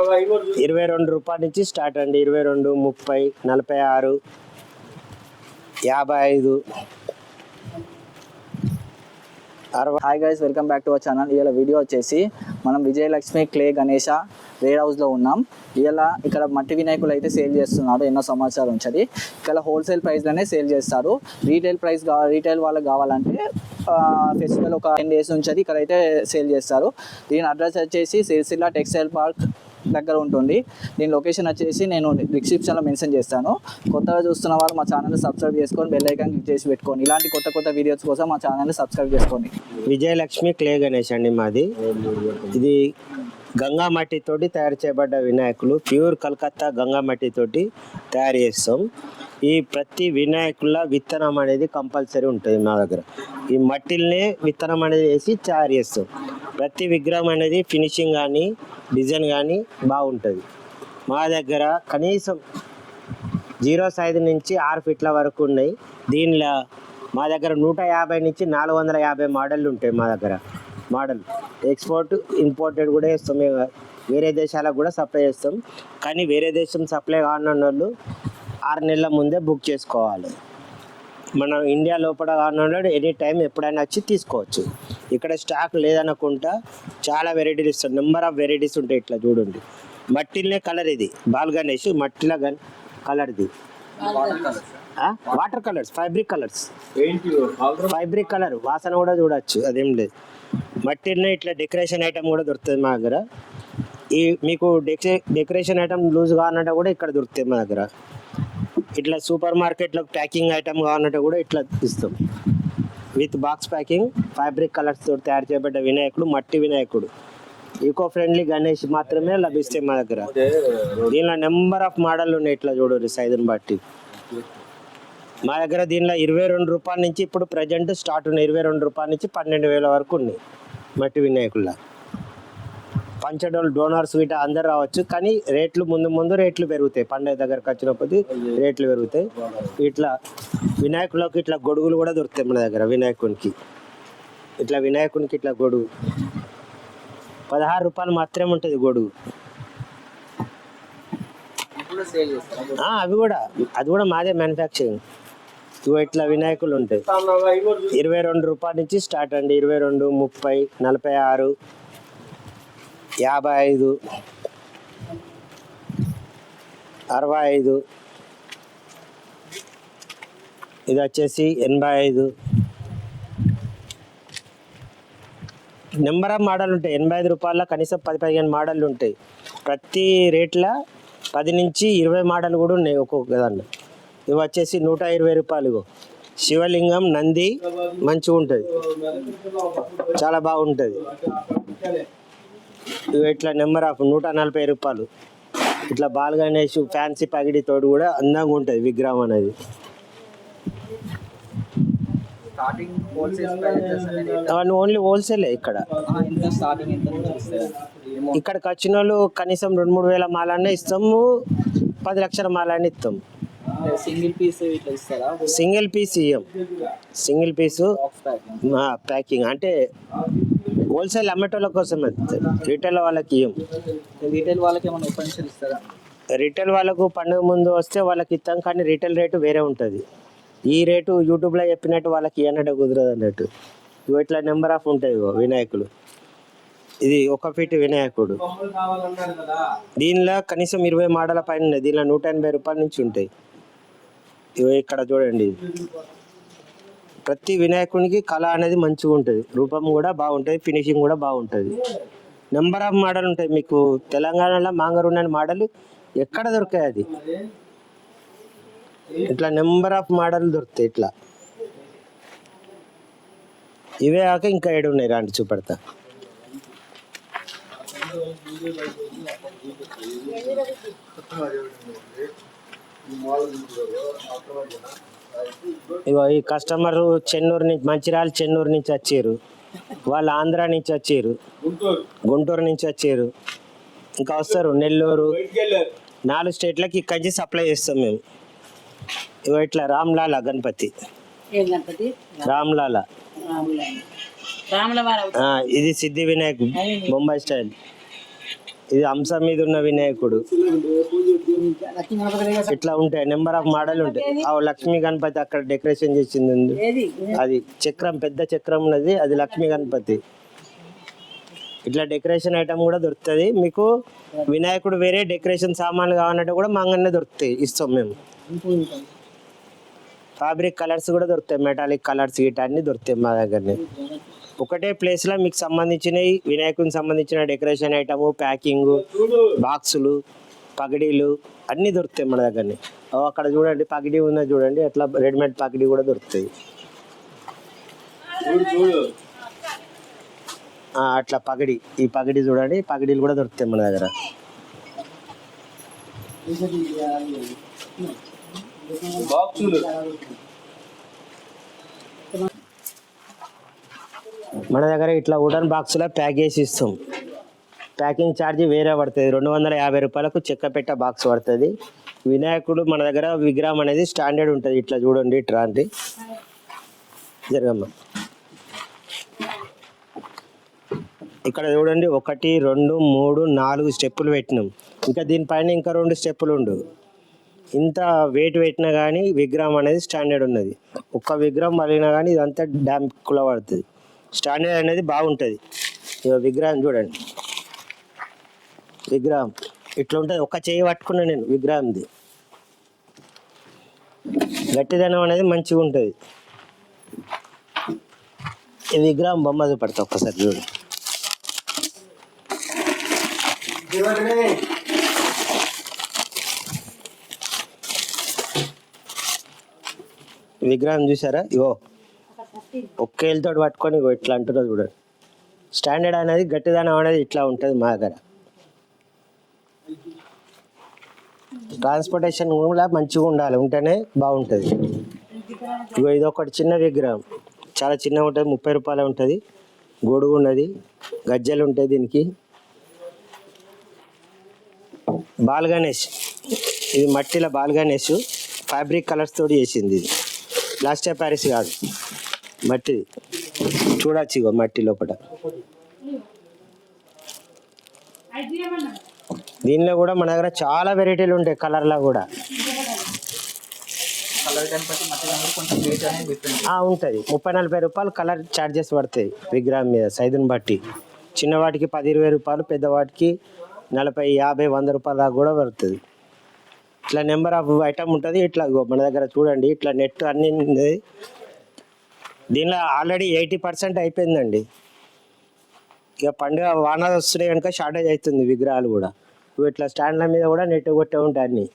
22 రూపాయల నుంచి స్టార్ట్ అండి. 22, 30, 46, 55, 60. Hi guys, welcome back to our channel. ఇవాళ వీడియో వచ్చేసి మనం విజయలక్ష్మి క్లే గణేష వేర్ హౌస్లో ఉన్నాం. ఇవాళ ఇక్కడ మట్టి వినాయకులు అయితే సేల్ చేస్తున్నారు. ఎన్నో సంవత్సరాల నుంచి ఇక్కడ హోల్సేల్ ప్రైస్లోనే సేల్ చేస్తారు. రీటైల్ వాళ్ళకి కావాలంటే ఫెస్టివల్ ఒక 10 days నుంచి ఇక్కడ అయితే సేల్ చేస్తారు. దీని అడ్రస్ వచ్చేసి సిరిసిల్ల టెక్స్టైల్ పార్క్ దగ్గర ఉంటుంది. దీని లొకేషన్ వచ్చేసి నేను డిస్క్రిప్షన్లో మెన్షన్ చేస్తాను. కొత్తగా చూస్తున్న వాళ్ళు మా ఛానల్ని సబ్స్క్రైబ్ చేసుకొని బెల్ ఐకాన్ క్లిక్ చేసి పెట్టుకోండి. ఇలాంటి కొత్త వీడియోస్ కోసం మా ఛానల్ని సబ్స్క్రైబ్ చేసుకోండి. విజయలక్ష్మి క్లే గణేష్ అండి మాది. ఇది గంగా మట్టితోటి తయారు చేయబడ్డ వినాయకులు. ప్యూర్ కలకత్తా గంగా మట్టితోటి తయారు చేస్తాం. ఈ ప్రతి వినాయకుల విత్తనం అనేది కంపల్సరీ ఉంటుంది మా దగ్గర. ఈ మట్టిల్నే విత్తనం అనేది వేసి తయారు చేస్తాం. ప్రతి విగ్రహం అనేది ఫినిషింగ్ కానీ డిజైన్ కానీ బాగుంటుంది. మా దగ్గర కనీసం 0 సైజు నుంచి 6 ఫీట్ల వరకు ఉన్నాయి. దీనిలో మా దగ్గర 150 నుంచి 450 మోడళ్ళు ఉంటాయి. మా దగ్గర మోడల్ ఎక్స్పోర్ట్ ఇంపోర్టెడ్ కూడా చేస్తాం. వేరే దేశాలకు కూడా సప్లై చేస్తాం. కానీ వేరే దేశం సప్లై కాని వాళ్ళు 6 నెలల ముందే బుక్ చేసుకోవాలి. మన ఇండియా లోపల కాని ఎనీ టైం ఎప్పుడైనా వచ్చి తీసుకోవచ్చు. ఇక్కడ స్టాక్ లేదనుకుంటా చాలా వెరైటీలు ఇస్తాం. నెంబర్ ఆఫ్ వెరైటీస్ ఉంటాయి. ఇట్లా చూడండి, మట్టిలనే కలర్. ఇది బాల్ గణేష్ మట్టిల కలర్ది. Water colours, fabric colours, fabric colour వాసన కూడా చూడొచ్చు. అదేం లేదు. మట్టిలనే ఇట్లా డెకరేషన్ ఐటమ్ కూడా దొరుకుతుంది మా దగ్గర. ఈ మీకు డెకరేషన్ ఐటమ్ లూజ్ కావాలంటే కూడా ఇక్కడ దొరుకుతాయి మా దగ్గర. ఇట్లా సూపర్ మార్కెట్లో ప్యాకింగ్ ఐటమ్ కావాలంటే కూడా ఇట్లా ఇస్తాం. With box packing fabric colours తోటి తయారు చేయబడ్డ వినాయకుడు, మట్టి వినాయకుడు, ఈకో ఫ్రెండ్లీ గణేష్ మాత్రమే లభిస్తాయి మా దగ్గర. దీనిలో నెంబర్ ఆఫ్ మోడల్ ఉన్నాయి. ఇట్లా చూడండి సైజుని బట్టి. మా దగ్గర దీనిలో 22 రూపాయల నుంచి ఇప్పుడు ప్రజెంట్ స్టార్ట్ ఉన్నాయి. 22 రూపాయల నుంచి 12,000 వరకు ఉన్నాయి మట్టి వినాయకుల. పంచడోళ్ళు డోనర్స్ వీట అందరు రావచ్చు. కానీ రేట్లు ముందు రేట్లు పెరుగుతాయి. పండుగ దగ్గరకు వచ్చినప్పుడు రేట్లు పెరుగుతాయి. ఇట్లా వినాయకులకు ఇట్లా గొడుగులు కూడా దొరుకుతాయి మన దగ్గర. వినాయకునికి ఇట్లా గొడుగు 16 రూపాయలు మాత్రమే ఉంటుంది గొడుగు. అది కూడా మాదే మ్యానుఫ్యాక్చరింగ్. ఇట్లా వినాయకులు ఉంటాయి. 22 రూపాయల నుంచి స్టార్ట్ అండి. 22, 30, 46, 55, 65, ఇది వచ్చేసి 85. నెంబర్ ఆఫ్ మోడల్ ఉంటాయి. 85 రూపాయల కనీసం 10-15 మోడళ్ళు ఉంటాయి. ప్రతి రేట్ల 10 నుంచి 20 మోడల్ కూడా ఉన్నాయి ఒక్కొక్క దాంట్లో. ఇవి వచ్చేసి 120 రూపాయలు. శివలింగం, నంది మంచిగా ఉంటుంది, చాలా బాగుంటుంది. ఇవి ఇట్లా నెంబర్ ఆఫ్ 140 రూపాయలు. ఇట్లా బాల్ గణేష్ ఫ్యాన్సీ పగిడితోడు కూడా అందంగా ఉంటుంది విగ్రహం అనేది. అవన్నీ ఓన్లీ హోల్సేలే. ఇక్కడికి వచ్చిన వాళ్ళు కనీసం 2-3 వేల మాలనే ఇస్తాము, 10 లక్షల మాలని ఇస్తాం. సింగిల్ పీస్ ఇయ్యం. సింగిల్ పీసు ప్యాకింగ్ అంటే హోల్సేల్ అమ్మేటోళ్ళ కోసం. రీటైల్ వాళ్ళకి ఇయ్యం. రీటైల్ వాళ్ళకు పండుగ ముందు వస్తే వాళ్ళకి ఇస్తాం. కానీ రీటైల్ రేటు వేరే ఉంటుంది. ఈ రేటు యూట్యూబ్లో చెప్పినట్టు వాళ్ళకి ఇవ్వనట్టు కుదరదు అన్నట్టు. ఇట్లా నెంబర్ ఆఫ్ ఉంటాయి వినాయకులు. ఇది 1 ఫీట్ వినాయకుడు. దీనిలో కనీసం 20 మోడల పైన ఉన్నాయి. దీనిలో 180 రూపాయల నుంచి ఉంటాయి. ఇక్కడ చూడండి, ప్రతి వినాయకునికి కళ అనేది మంచిగా ఉంటుంది. రూపం కూడా బాగుంటుంది, ఫినిషింగ్ కూడా బాగుంటుంది. నెంబర్ ఆఫ్ మోడల్ ఉంటాయి. మీకు తెలంగాణలో మాంగరున్న మోడల్ ఎక్కడ దొరికాయి. అది ఇట్లా నెంబర్ ఆఫ్ మోడల్ దొరుకుతాయి. ఇట్లా ఇవే కాక ఇంకా 7 ఉన్నాయి. రాండి చూపెడతా. ఇగో ఈ కస్టమర్ చెన్నూరు నుంచి, మంచిర్యాల చెన్నూరు నుంచి వచ్చారు. వాళ్ళు ఆంధ్ర నుంచి వచ్చారు, గుంటూరు నుంచి వచ్చారు, ఇంకా వస్తారు నెల్లూరు. 4 స్టేట్లకి ఇక్కడి నుంచి సప్లై చేస్తాం మేము. ఇగో ఇట్లా రామ్లాల గణపతి, రామ్లాల. ఇది సిద్ధి వినాయక్ బొంబాయి స్టైల్. ఇది హంస మీద ఉన్న వినాయకుడు. ఇట్లా ఉంటాయి, నెంబర్ ఆఫ్ మోడల్ ఉంటాయి. ఆ లక్ష్మీ గణపతి అక్కడ డెకరేషన్ చేసింది ఉంది. అది చక్రం, పెద్ద చక్రం ఉన్నది, అది లక్ష్మీ గణపతి. ఇట్లా డెకరేషన్ ఐటమ్ కూడా దొరుకుతుంది మీకు. వినాయకుడు వేరే, డెకరేషన్ సామాన్లు కావాలంటే కూడా మా అంగన్నే దొరుకుతాయి, ఇస్తాం మేము. ఫ్యాబ్రిక్ కలర్స్ కూడా దొరుకుతాయి, మెటాలిక్ కలర్స్ గిట్ట అన్ని దొరుకుతాయి మా దగ్గరనే. ఒకటే ప్లేస్లో మీకు సంబంధించినవి, వినాయకునికి సంబంధించిన డెకరేషన్ ఐటము, ప్యాకింగ్, బాక్సులు, పగడీలు అన్నీ దొరుకుతాయి మన దగ్గరనే. అక్కడ చూడండి పగిడి ఉన్నది చూడండి, అట్లా రెడీమేడ్ పగిడి కూడా దొరుకుతాయి. అట్లా పగడి, ఈ పగడి చూడండి, పగడీలు కూడా దొరుకుతాయి మన దగ్గర. మన దగ్గర ఇట్లా వుడన్ బాక్స్లో ప్యాక్ చేసి ఇస్తాం. ప్యాకింగ్ ఛార్జీ వేరే పడుతుంది, 250 రూపాయలకు చెక్క పెట్ట బాక్స్ పడుతుంది. వినాయకుడు మన దగ్గర విగ్రహం అనేది స్టాండర్డ్ ఉంటుంది. ఇట్లా చూడండి, ఇట్లా అంటే జరగమ్మ. ఇక్కడ చూడండి 1 2 3 4 స్టెప్పులు పెట్టినాం. ఇంకా దీనిపైన ఇంకా 2 స్టెప్పులు ఉండు. ఇంత వెయిట్ పెట్టినా కానీ విగ్రహం అనేది స్టాండర్డ్ ఉన్నది. ఒక్క విగ్రహం మళ్ళినా కానీ ఇదంతా డ్యామ్ కుల పడుతుంది. స్టాండర్డ్ అనేది బాగుంటుంది. విగ్రహం చూడండి, విగ్రహం ఇట్లా ఉంటుంది. ఒక చేయి పట్టుకున్నా నేను విగ్రహంది. గట్టిదనం అనేది మంచిగా ఉంటుంది. ఈ విగ్రహం బొమ్మ చూపడతా ఒక్కసారి చూడు. విగ్రహం చూసారా? ఇగో ఒక్కేళ్ళతో పట్టుకొని ఇగో ఇట్లా అంటున్నారు చూడండి. స్టాండర్డ్ అనేది, గట్టిదనం అనేది ఇట్లా ఉంటుంది మా దగ్గర. ట్రాన్స్పోర్టేషన్ కూడా మంచిగా ఉండాలి, ఉంటేనే బాగుంటుంది. ఇగో ఇది ఒకటి చిన్న విగ్రహం, చాలా చిన్నగా ఉంటుంది, 30 రూపాయలు ఉంటుంది. గొడుగు ఉన్నది, గజ్జలు ఉంటాయి దీనికి. బాల్ గణేష్, ఇది మట్టిలో బాల్ గణేష్, ఫ్యాబ్రిక్ కలర్స్ తోటి చేసింది. ఇది ప్లాస్టర్ ప్యారిస్ కాదు, మట్టి. చూడొచ్చు ఇగో మట్టి లోపల. దీనిలో కూడా మన దగ్గర చాలా వెరైటీలు ఉంటాయి, కలర్లో కూడా ఉంటుంది. 30-40 రూపాయలు కలర్ ఛార్జెస్ పడతాయి విగ్రహం మీద, సైజుని బట్టి. చిన్నవాటికి 10-20 రూపాయలు, పెద్దవాటికి 40-50-100 రూపాయల దాకా కూడా పడుతుంది. ఇట్లా నెంబర్ ఆఫ్ ఐటమ్ ఉంటుంది. ఇట్లా మన దగ్గర చూడండి, ఇట్లా నెట్ అన్నీ ఉంది. దీనిలో ఆల్రెడీ 80% అయిపోయిందండి. ఇక పండుగ వానాలు వస్తున్నాయి కనుక షార్టేజ్ అవుతుంది విగ్రహాలు కూడా. ఇట్లా స్టాండ్ల మీద కూడా నెట్ కొట్టే ఉంటాయి అన్నీ.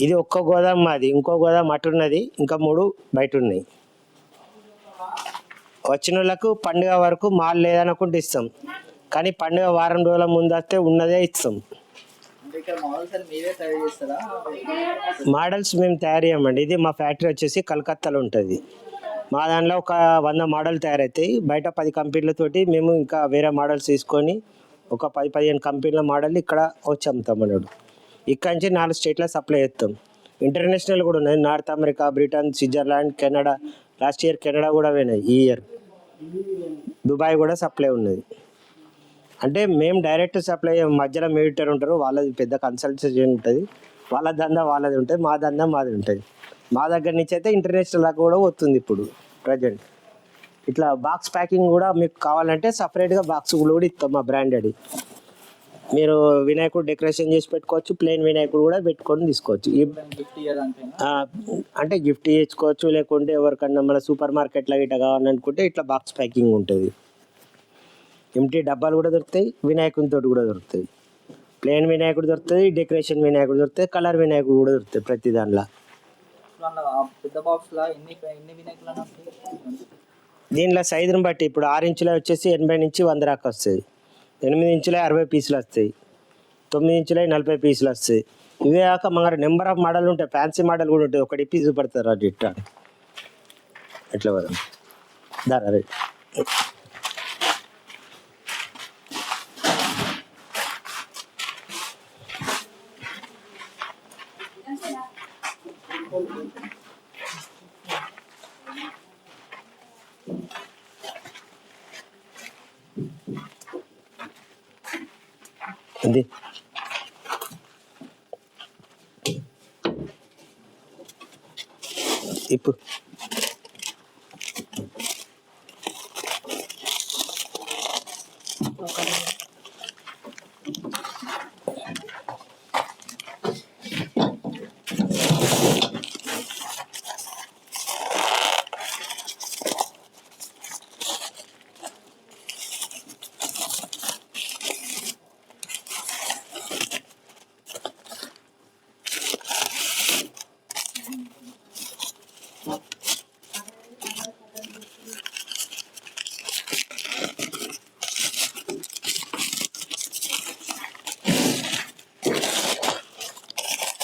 ఇది ఒక్క గోదాం మాది, ఇంకో గోదాం అటు ఉన్నది, ఇంకా 3 బయట ఉన్నాయి. వచ్చిన వాళ్ళకు పండుగ వరకు మాల్ లేదనుకుంటే ఇస్తాం, కానీ పండుగ వారం రోజుల ముందు వస్తే ఉన్నదే ఇస్తాం. మోడల్స్ మేము తయారు చేయమండి. ఇది మా ఫ్యాక్టరీ వచ్చేసి కలకత్తాలో ఉంటుంది. మా దాంట్లో ఒక 100 మోడల్ తయారవుతాయి. బయట 10 కంపెనీలతోటి మేము ఇంకా వేరే మోడల్స్ తీసుకొని ఒక 10-15 కంపెనీల మోడల్ ఇక్కడ వచ్చి అమ్ముతాం అన్నాడు. ఇక్కడ నుంచి 4 స్టేట్లో సప్లై చేస్తాం. ఇంటర్నేషనల్ కూడా ఉన్నాయి, north America, Britain, Switzerland, Canada. Last year Canada కూడా పోయినాయి, ఈ ఇయర్ దుబాయ్ కూడా సప్లై ఉన్నది. అంటే మేము డైరెక్ట్ సప్లై, మధ్యలో మీటర్ ఉంటారు, వాళ్ళది పెద్ద కన్సల్టెన్సీ ఉంటుంది. వాళ్ళ దందా వాళ్ళది ఉంటుంది, మా దందా మాది ఉంటుంది. మా దగ్గర నుంచి అయితే ఇంటర్నేషనల్ దాకా కూడా వస్తుంది ఇప్పుడు ప్రజెంట్. ఇట్లా బాక్స్ ప్యాకింగ్ కూడా మీకు కావాలంటే సపరేట్గా బాక్స్ కూడా ఇస్తాం మా బ్రాండెడ్. మీరు వినాయకుడు డెకరేషన్ చేసి పెట్టుకోవచ్చు, ప్లెయిన్ వినాయకుడు కూడా పెట్టుకొని తీసుకోవచ్చు. అంటే గిఫ్ట్ ఇచ్చుకోవచ్చు, లేకుంటే ఎవరికన్నా మన సూపర్ మార్కెట్లో ఇట్లా కావాలనుకుంటే ఇట్లా బాక్స్ ప్యాకింగ్ ఉంటుంది. ఎంటీ డబ్బాలు కూడా దొరుకుతాయి, వినాయకునితో కూడా దొరుకుతాయి. ప్లెయిన్ వినాయకుడు దొరుకుతుంది, డెకరేషన్ వినాయకుడు దొరుకుతుంది, కలర్ వినాయకుడు కూడా దొరుకుతాయి ప్రతి దాంట్లో. దీనిలో సైజుని బట్టి ఇప్పుడు 6 ఇంచుల వచ్చేసి 80 నుంచి 100 దాకా వస్తుంది. 8 ఇంచుల 60 పీసులు వస్తాయి. 9 ఇంచుల 40 పీసులు వస్తాయి. ఇవే కాక మన నెంబర్ ఆఫ్ మోడల్ ఉంటాయి, ఫ్యాన్సీ మోడల్ కూడా ఉంటాయి. ఒకటి పీసు పడతారు అది ఇట్లా ఎట్లా వరం దారా రైట్. ఇది ఇప్పుడు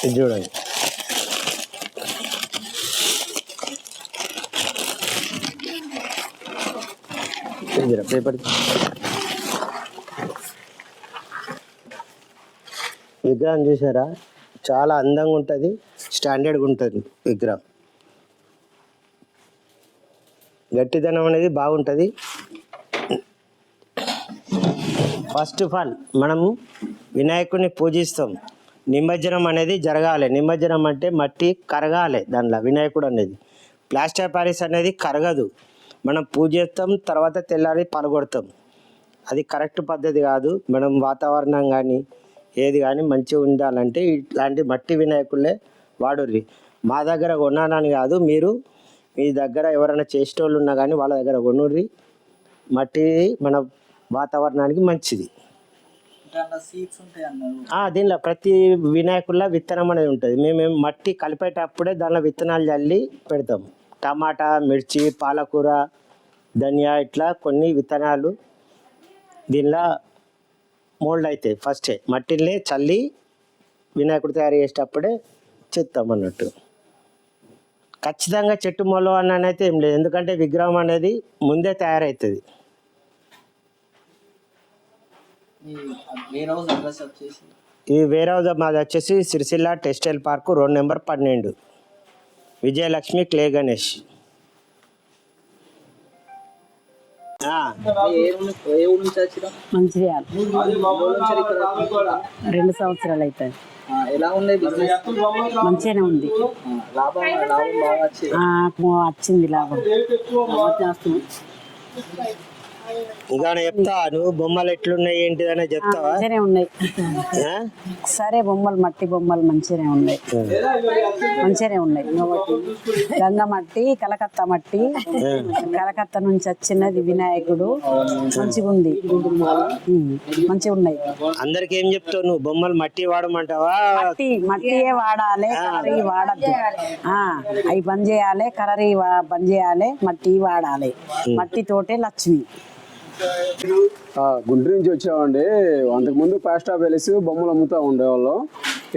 ఇది చూడండి. పేపర్ విగ్రహం చూసారా, చాలా అందంగా ఉంటుంది, స్టాండర్డ్గా ఉంటుంది విగ్రహం. గట్టిదనం అనేది బాగుంటుంది. ఫస్ట్ ఆఫ్ ఆల్ మనము వినాయకుడిని పూజిస్తాం, నిమజ్జనం అనేది జరగాలి. నిమజ్జనం అంటే మట్టి కరగాలి దాంట్లో. వినాయకుడు అనేది ప్లాస్టర్ ప్యారిస్ అనేది కరగదు. మనం పూజ చేస్తాం, తర్వాత తెల్లారి పలగొడతాం. అది కరెక్ట్ పద్ధతి కాదు. మనం వాతావరణం కానీ ఏది కానీ మంచిగా ఉండాలంటే ఇట్లాంటి మట్టి వినాయకులే వాడుర్రి. మా దగ్గర కొన్నానని కాదు, మీరు మీ దగ్గర ఎవరైనా చేసేటోళ్ళు ఉన్నా కానీ వాళ్ళ దగ్గర కొనుర్రి. మట్టి మన వాతావరణానికి మంచిది. దీనిలో ప్రతి వినాయకుల్లో విత్తనం అనేది ఉంటుంది. మేము మట్టి కలిపేటప్పుడే దానిలో విత్తనాలు చల్లి పెడతాం. టమాటా, మిర్చి, పాలకూర, ధనియా ఇట్లా కొన్ని విత్తనాలు దీనిలో మోల్డ్ అవుతాయి. ఫస్టే మట్టిని చల్లి వినాయకుడు తయారు చేసేటప్పుడే చెప్తాం అన్నట్టు. ఖచ్చితంగా చెట్టు మొల అని అయితే ఏం లేదు, ఎందుకంటే విగ్రహం అనేది ముందే తయారవుతుంది. ఈ వేర్ హౌస్ మాది వచ్చేసి Sircilla textile park, road number 12, Vijayalakshmi clay Ganesh. Mancherial 2 సంవత్సరాలు అవుతుంది. ఎలా ఉంది బిజినెస్? మంచిగానే ఉంది, వచ్చింది లాభం. ఇంకా చెప్తా, నువ్వు బొమ్మలు ఎట్లున్నాయి ఏంటిదనే చెప్తావా? మంచిగానే ఉన్నాయి. సరే, బొమ్మలు మట్టి బొమ్మలు మంచిగానే ఉన్నాయి, మంచిగానే ఉన్నాయి. గంగ మట్టి, కలకత్తా మట్టి, కలకత్తా నుంచి వచ్చినది వినాయకుడు. మంచిగా ఉంది, మంచిగా ఉన్నాయి. అందరికి ఏం చెప్తావు నువ్వు? బొమ్మలు మట్టి వాడమంటావా? మట్టియే వాడాలి, కలరీ వాడద్దు. అవి బంద్ చేయాలి, కలరీ బంద్ చేయాలి, మట్టి వాడాలి. మట్టితోటే లక్ష్మి. గుంటూరు నుంచి వచ్చామండి. అంతకుముందు ప్లాస్టర్ ప్యాలెస్ బొమ్మలు అమ్ముతూ ఉండేవాళ్ళం.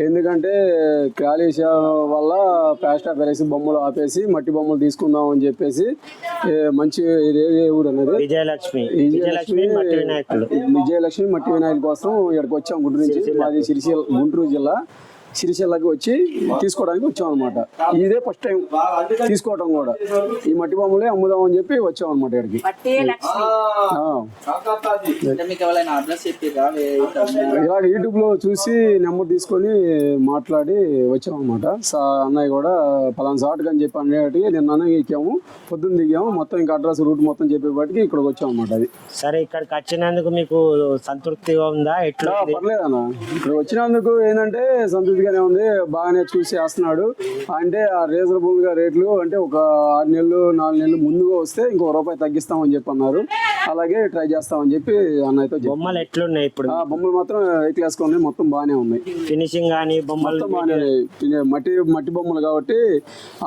ఎందుకంటే కాలుష్యం వల్ల ప్లాస్టర్ ప్యాలెస్ బొమ్మలు ఆపేసి మట్టి బొమ్మలు తీసుకుందాం అని చెప్పేసి మంచి ఊరు అనేది విజయలక్ష్మి మట్టి వినాయకుల కోసం ఇక్కడికి వచ్చాం. గుంటూరు నుంచి, మాది సిరిసిల్ల, గుంటూరు జిల్లా సిరిసిల్లకి వచ్చి తీసుకోవడానికి వచ్చాం అనమాట. ఇదే ఫస్ట్ టైం తీసుకోవటం కూడా. ఈ మట్టి బొమ్మలే అమ్ముదాం అని చెప్పి వచ్చాం అనమాట ఇక్కడికి. ఇలాగ యూట్యూబ్ లో చూసి నెంబర్ తీసుకొని మాట్లాడి వచ్చాం అనమాట. అన్నయ్య కూడా పలానా షాట్ అని చెప్పి అనేటికి నిన్న ఎక్కాము, పొద్దున్న దిగాము. మొత్తం ఇంకా అడ్రస్ రూట్ మొత్తం చెప్పేపాటికి ఇక్కడికి వచ్చాం అనమాట. అది సరే, ఇక్కడికి వచ్చినందుకు మీకు సంతృప్తిగా ఉందా? ఎట్లా? పర్లేదన్న, ఇక్కడ వచ్చినందుకు ఏంటంటే సంతృప్తిగానే ఉంది. బాగానే చూసి వేస్తున్నాడు. అంటే ఆ రీజనబుల్ గా రేట్లు, అంటే ఒక 6 నెలలు 4 నెలలు ముందుగా వస్తే ఇంకో రూపాయి తగ్గిస్తామని చెప్పి అన్నారు. అలాగే ట్రై చేస్తామని చెప్పి అన్నయ్యతో. బొమ్మలు ఎట్లున్నాయి ఇప్పుడు? బొమ్మలు మాత్రం ఏ క్లాస్ గా ఉన్నాయి, మొత్తం బాగానే ఉన్నాయి. ఫినిషింగ్ కానీ బొమ్మలు బాగానే మట్టి బొమ్మలు కాబట్టి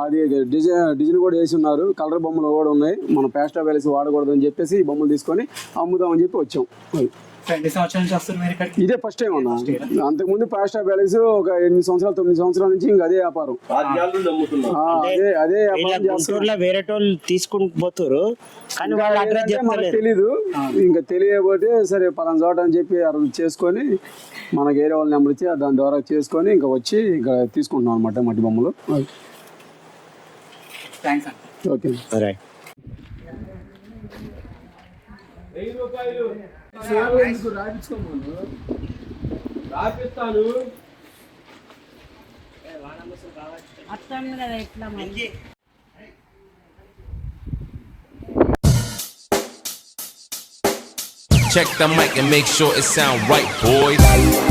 అది డిజైన్ కూడా వేసి ఉన్నారు. కలర్ బొమ్మలు కూడా ఉన్నాయి. మన ప్లాస్టర్ ప్యాలెస్ వాడకూడదు అని చెప్పేసి ఈ బొమ్మలు తీసుకొని అమ్ముదామని చెప్పి వచ్చాం. ఇదే ఫస్ట్ టైం అన్న. అంతకుముందు ప్లాస్టర్ ప్యాలెస్ ఒక 8 సంవత్సరాలు 9 సంవత్సరాల నుంచి ఇంకా అదే వ్యాపారం. అదే వేరే వాళ్ళు తీసుకుని పోతారు, కానీ మనకు తెలీదు. ఇంకా తెలియకపోతే సరే పలానా చోట అని చెప్పి చేసుకొని మనకి వేరే వాళ్ళ నెంబర్ ఇచ్చి దాని ద్వారా చేసుకొని ఇంకా వచ్చి ఇంకా తీసుకుంటున్నాం అనమాట మట్టి బొమ్మలు. Okay, right. రాయించుకోమను. అత్తంది కదా ఎట్లా మరి Check the mic and make sure it sound right, boys.